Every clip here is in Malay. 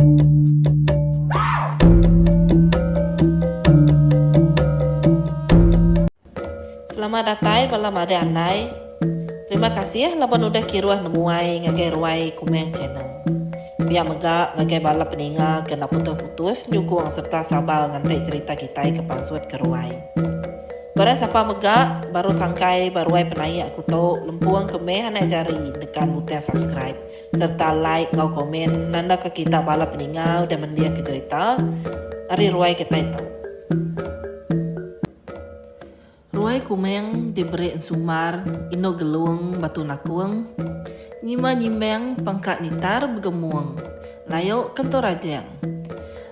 Selamat datang malam ada andai. Terima kasih laban udah kiruah nemuai ngagai ruai kumeng channel. Biar megak ngagai bala peninga kena putus-putus nyukung serta sabar ngantai cerita kita ke pansut ke ruai. Barang siapa megak baru sangkai baruai penai aku tahu lempuang kemeh anak jari dekat butang subscribe serta like ngau komen nanda ke kita bala peninga udah mendia ke cerita hari ruai kita itu. Ruai kumeng diberi sumar, ino geluang batu nakuang, nyima nyimbang pangkat nitar begemuang, layok kentor rajang.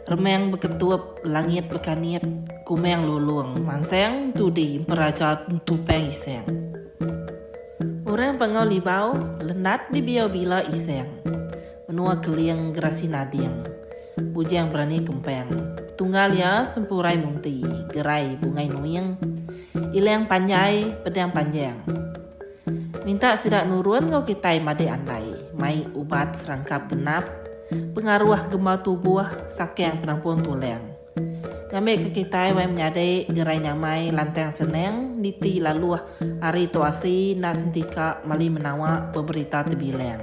Remeng beketuap langit bekanit, kumeng luluang, manseng tudi peraja tupeng iseng. Orang pengau libau, lenat di biau bila iseng, menua keliang gerasi nadiang, bujang berani kempeng, tunggal ya sempurai munti, gerai bungai nuyang, ilang panjai, pedang panjang. Minta sidak nurun ngau kitai made andai, mai ubat serangkap genap, pengaruh gemau tubuh sakyang penampun tuleng. Ngambil ke kitai wai menyade gerai nyamai lantang seneng, niti lalu hari tuasi nak sentika mali menawa beberita tebileng.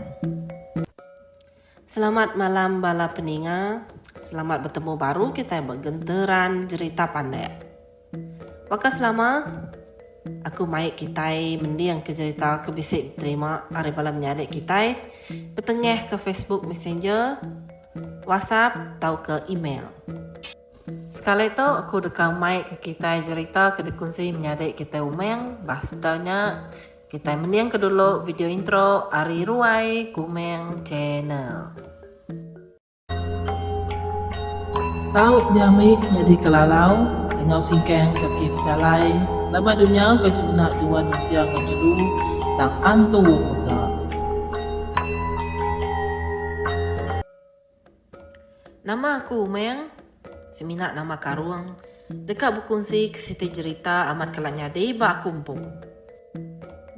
Selamat malam bala peninga, selamat bertemu baru kita bergenteran cerita pandai. Maka selama aku maik kitai mendiang ke cerita ke bisik terima hari malam nyadek kitai petengah ke Facebook Messenger, WhatsApp atau ke email. Sekali itu aku dekang maik ke kitai cerita ke dikunci menyadek kitai umeng bahas sudahnya kitai mendiang ke dulu video intro Ari Ruai Kumeng Channel. Tahu diamik jadi kelalau dengan singkang kaki pecalai lama dunia ke sebenak duan siang ngejulu tak antu megak. Nama aku Meng, seminak nama karuang. Dekat bukunsi ke siti cerita amat kelak nyadi ba kumpung.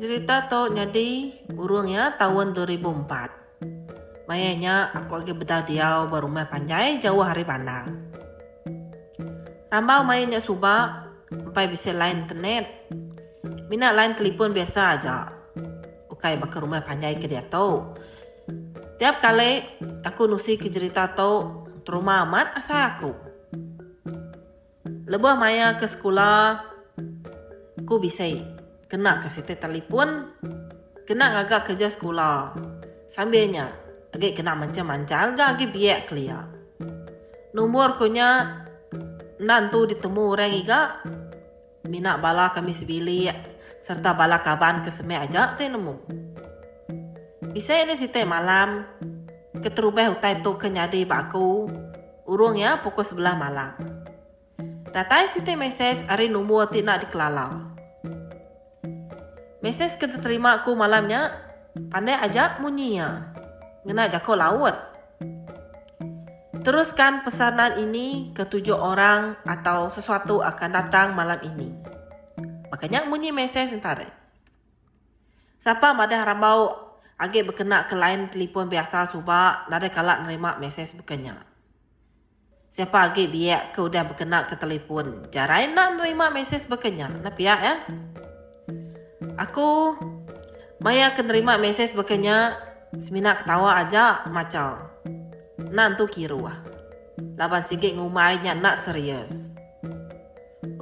Cerita to nyadi urungnya tahun 2004. Mayanya aku lagi bedah diau berumah panjai jauh hari pandang. Rambau mainnya subak, sampai bisa lain internet. Minat lain telepon biasa aja. Ukai bakal rumah panjai ke dia tahu. Tiap kali aku nusi ke cerita tahu terumah amat asal aku. Lebuh maya ke sekolah, aku bisa kena ke situ telepon, kena agak kerja sekolah. Sambilnya, agak kena macam-macam, agak biak kelia. Nomor kunya nantu ditemu orang iga minat bala kami sebili serta bala kaban ke semai aja te nemu. Bisa ini site malam keterubah utai tu kenyadi baku urungnya pukul 11 malam. Datai site mesej hari nomor tidak dikelalau. Mesej keterima aku malamnya pandai aja munyinya. Ngena jako laut. Teruskan pesanan ini ke 7 orang atau sesuatu akan datang malam ini. Makanya bunyi mesej sentara. Siapa madah rambau agak berkena ke lain telefon biasa subak, nada kalak nerima mesej bukannya. Siapa agak biak ke udah berkena ke telefon, jarain nak nerima mesej bukannya. Nak biak ya. Aku maya ke nerima mesej bukannya, seminak ketawa aja macam. Nantu kiruah. Laban sikit ngumainya nak serius.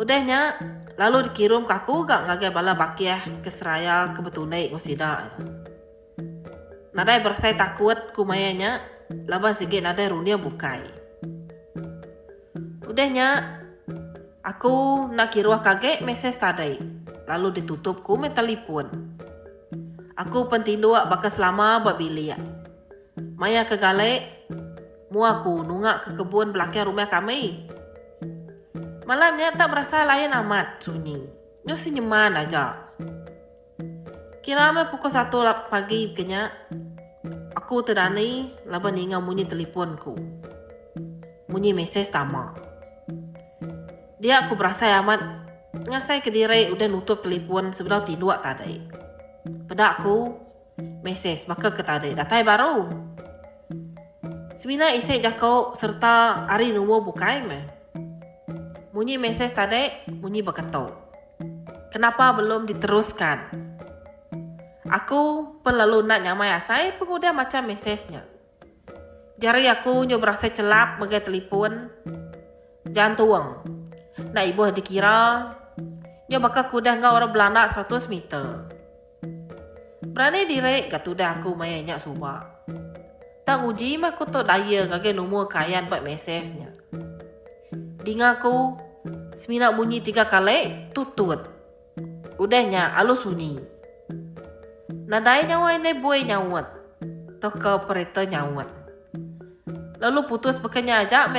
Udahnya, lalu dikirim ke aku gak ngagai bala bakiah ke seraya kebetunai ngusida. Nadai bersai takut kumayanya, laban sikit nadai runia bukai. Udahnya, aku nak kiruah kagek mesej tadai. Lalu ditutup ku metelipun. Aku pentindu bakas lama babilia. Maya ke galek, muaku nunggak ke kebun belakang rumah kami. Malamnya tak berasa lain amat sunyi. Nyusi nyaman aja. Kira pukul 1 pagi kenya, aku terdani laban ingat bunyi teleponku. Bunyi mesej tama. Dia aku berasa amat ngasai ke diri udah nutup telepon sebelum tidur tadi. Pada aku mesej maka ke tadi datai baru. Semina isek jakau serta ari numo bukai me. Bunyi mesej tadi, bunyi berketuk. Kenapa belum diteruskan? Aku pun lalu nak nyamai asai pengudah macam mesejnya. Jari aku nyo berasa celap bagai telefon. Jangan tuang. Nak ibu dikira nyo bakal kudah ngau orang Belanda 100 meter. Berani direk kat udah aku mayanya subak. Tak uji mah aku tak daya kage nomor kayan buat mesejnya. Dengaku, semina bunyi 3 kali, tutut. Udahnya, alus sunyi. Nadai nyawa ini boy nyawat. Toko operator nyawat. Lalu putus bekenya aja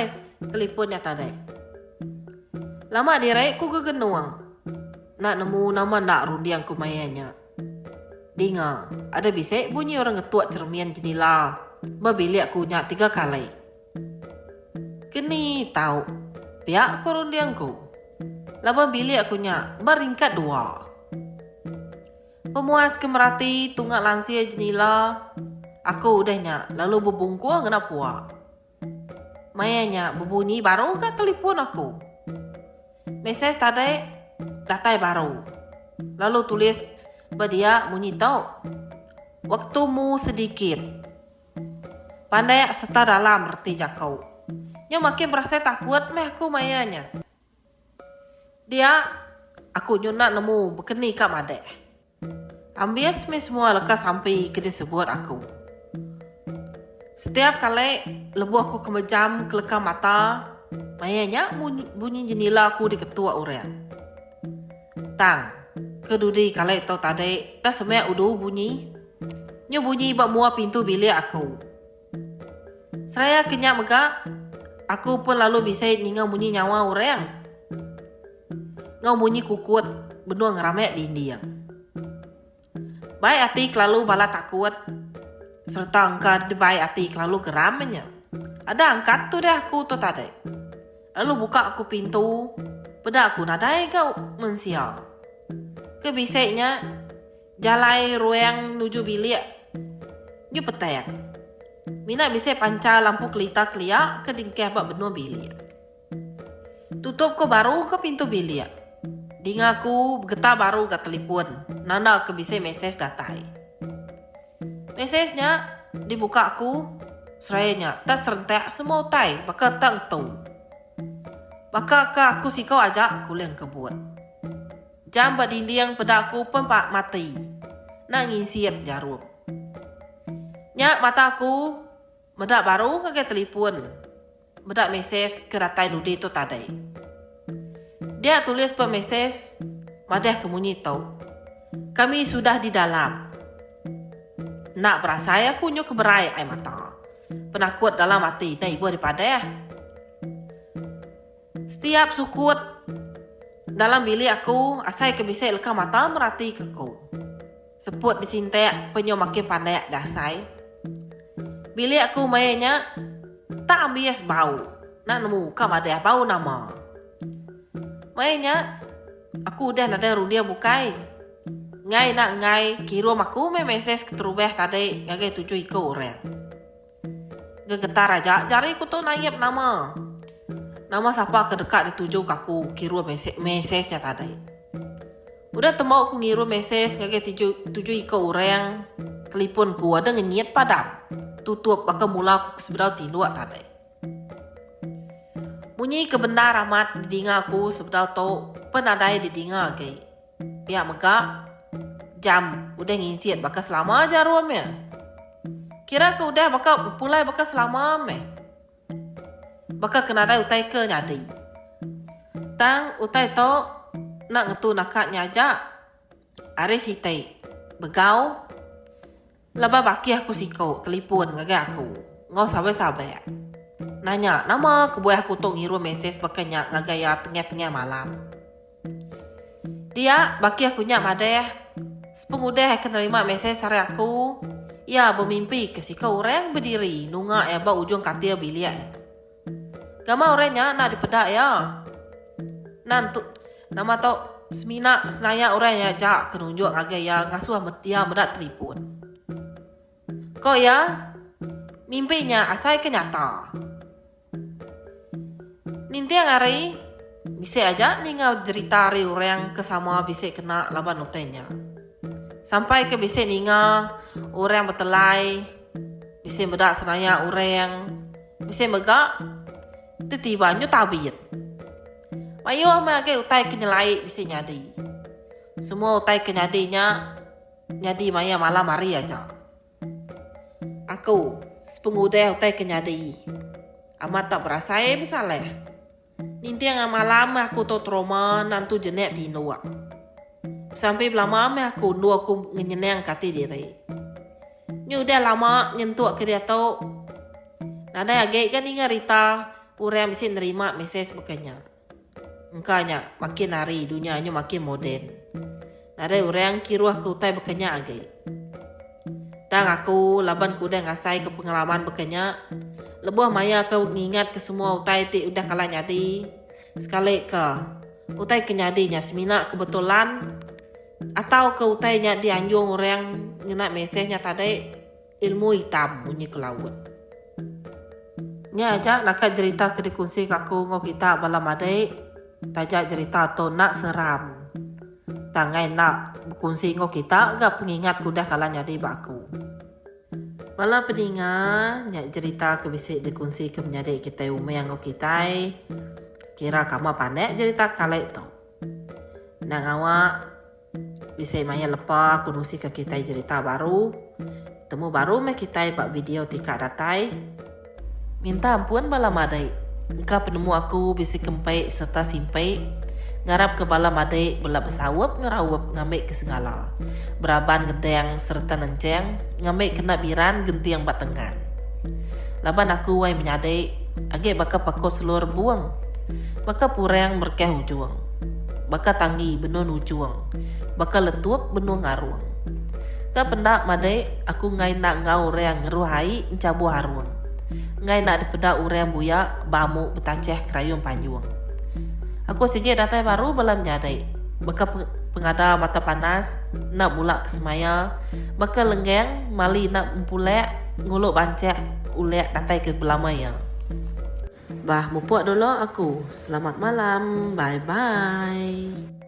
teleponnya tadi. Lama direk ku gegenuang. Nak nemu nama nak rundiang ku mayanya. Dengar, ada bisik bunyi orang ngetuak cermian jendela. Babili aku nyak 3 kali. Kini tahu, pihak korundiangku. Laba bilik aku nyak beringkat 2. Pemuas kemerati tunggak lansia jenila. Aku udah nyak lalu bebungkua kena puak. Mayanya berbunyi baru ke telefon aku. Mesej tadi datai baru. Lalu tulis berdia bunyi tau. Waktumu sedikit. Pandai serta dalam reti jakau. Nya makin merasa takut meh aku mayanya. Dia aku nyunak nemu bekeni kak madek. Ambias me semua lekas sampai ke disebut aku. Setiap kali lebu aku kemejam kelekam mata, mayanya bunyi jendela aku diketua urean. Tang, kedudi kali tau tadi tak semek udu bunyi. Nya bunyi bak mua pintu bilik aku. Seraya kenyak megak, aku pun lalu bisa ningau bunyi nyawa ureang. Ngau bunyi kukut, benua ngeramek di India. Baik hati lalu bala takut, serta angkat di baik hati lalu geramnya. Ada angkat tu deh aku tu tadi. Lalu buka aku pintu, pada aku nadai kau mensial. Kebisiknya, jalai ruang nuju bilik, nyu petek. Mina bisa panca lampu kelita kelia ke dingkeh bak benua bilik. Tutup ko baru ke pintu bilik. Dengaku getah baru ke telefon. Nanda ke bisa mesej datai. Mesejnya dibuka aku. Serayanya tak serentak semua utai bakal tak tahu. Bakal ke aku sikau ajak aku yang kebut. Jam berdinding pada aku pun pak mati. Nak ngisiat jarum. Nyak mata aku medak baru ke telefon. Medak mesej ke datai dudi tu tadi. Dia tulis pemesej, madah kemunyi tau. Kami sudah di dalam. Nak berasa aku nyu keberai ai mata. Penakut dalam hati na ibu daripada ya. Setiap sukut dalam bilik aku, asai kebisik leka mata merati ke kau. Seput disintek penyo makin pandai dasai. Bilik aku mayanya tak ambias bau. Nak nemu kam ada bau nama. Mayanya aku udah nada rundia bukai. Ngai nak ngai kiro aku mesej keterubeh tadi ngagai 7 iko orang. Gegetar aja jari ku tu naib nama. Nama siapa kedekat dituju kaku kiro mesejnya tadi. Udah temau aku ngiru mesej ngagai 7 iko orang. Telepon ku ada ngenyit padam. Tutup bakal mula aku seberau tiluak tadi. Bunyi kebenar amat didinga aku seberau tau penadai didinga ke. Pihak megak jam udah ngisiat bakal selama aja ruamnya. Kira ke udah bakal pulai bakal selama me. Bakal kenadai utai ke nyadi. Tang utai tau nak ngetu nakaknya aja. Are sitai begau. Laba baki aku sikau telepon ngagak aku. Ngau sabai-sabai. Nanya nama kebuah aku tu ngiru mesej bakanya ngagaya tengah-tengah malam. Dia baki aku nyak madeh. Sepengudah akan terima mesej sare aku. Ya bermimpi ke sikau orang berdiri nunga ya ba ujung katil bilik. Gama orangnya nak dipedak ya. Nantu nama tau semina senaya orangnya jak kenunjuk ngagaya ngasuh dia medak telepon. Kau ya, Mimpinya asal kenyata. Nintiang hari, bisa aja ninggal cerita hari orang kesama bisa kena laban utenya. Sampai ke bisa ninggal orang betelai, bisa bedak senaya orang, bisa megak, tiba nyu tabit. Mayo amage utai kenyalai bisa nyadi. Semua utai kenyadinya, nyadi maya malam hari aja. Aku, sepengudah utai kenyadi. Amat tak berasa misalnya. Ninti yang malam aku tu trauma nantu jenek di nuak. Sampai lama aku nu aku ngenyenang kati diri. Ni udah lama nyentuh ke dia tu. Nada agak kan ingat Rita orang bisa nerima mesej bukannya. Engkanya makin hari dunianya makin moden. Nada orang kiruah ke utai bukannya agak. Dan aku laban kuda ngasai ke pengalaman bukannya. Lebuh maya ke ngingat ke semua utai ti udah kalah nyadi. Sekali ke utai kenyadinya semina kebetulan. Atau ke utainya dianjung orang ngenak mesejnya tadi ilmu hitam bunyi ke laut. Nya aja nak cerita ke dikunci kaku ngok kita malam adai. Tajak cerita to nak seram. Tangai nak berkunci ngok kita gak pengingat kuda kalah nyadi baku. Malah pendengar, nyak cerita ke bisik dikunci ke menjadi kita umai yang kita kira kamu pandai cerita kali itu. Nang awak bisik maya lepas kunusi ke kita cerita baru. Temu baru me kita buat video tika datai. Minta ampun malam adai. Engkau penemu aku bisik kempai serta simpai. Ngarap ke malam adai belak bersawap ngerawap ngambil ke segala. Beraban gedeng serta nenceng ngambil kena biran gentiang batengan. Laban aku wai menyadai agak baka pakot seluruh buang. Baka purang berkeh ujung. Baka tanggi benun ujung. Baka letup benun ngaruang. Ka pendak madai aku ngai nak ngau reang ngeruhai encabu harun. Ngai nak dipeda ureang buya bamu betaceh kerayung panjuang. Aku sige datai baru belum nyadai. Baka pengada mata panas nak bulak ke semaya. Baka lenggeng mali nak empulek nguluk bancek ulek datai ke belamaya. Bah, mupuak dulu aku. Selamat malam. Bye-bye.